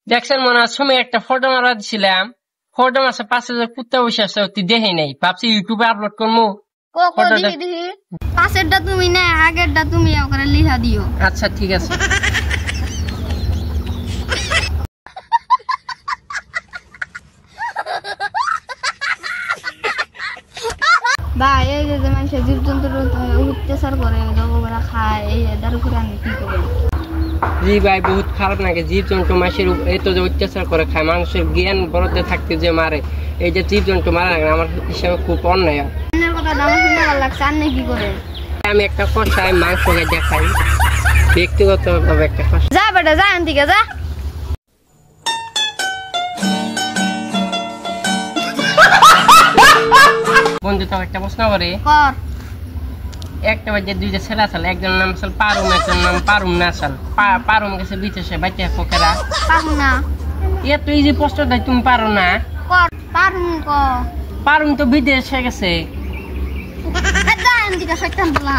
দেখছেন মনে হয় সময় একটা ফটো মারা দিছিলাম, ফটো মাসে 5,000 কুত্তা বসে আছে, তুই দেখে নাই, ভাবছি ইউটিউবে আপলোড করবো। পাশেরটা তুমি না, আগেরটা তুমি ওখানে লিখা দিও। আচ্ছা ঠিক আছে। ভাই এই যে মানুষের জীবজন্তুর অত্যাচার করে, ওরা খায়, এটার উপরে আমি কি করবো? জি ভাই, বহুত খারাপ লাগে। জীবজন্তু মানুষের এত যে অত্যাচার করে খায়, মানুষের জ্ঞান বড়তে থাকতে যে মারে, এই যে জীবজন্তু মারা লাগে আমার হিসাবে খুব অন্যায়। কি করে আমি একটা কষাই মাংস দেখাই, ব্যক্তিগত ভাবে একটা কষা। যা বেটা যা, এখান থেকে যা। বন্ধু তো একটা প্রশ্ন করে, একটা বাজে দুইটা ছেলে আছে, একজন নাম আছে পারুম, একজন নাম পারুম না আসাল। পারুম গেছে বিদেশে, বাইতে কোকেরা পারুম না। এত ইজি প্রশ্ন দেয়, তুমি পারো না? পারুম তো বিদেশে গেছে। যা এখান থেকে, শয়তান বলা।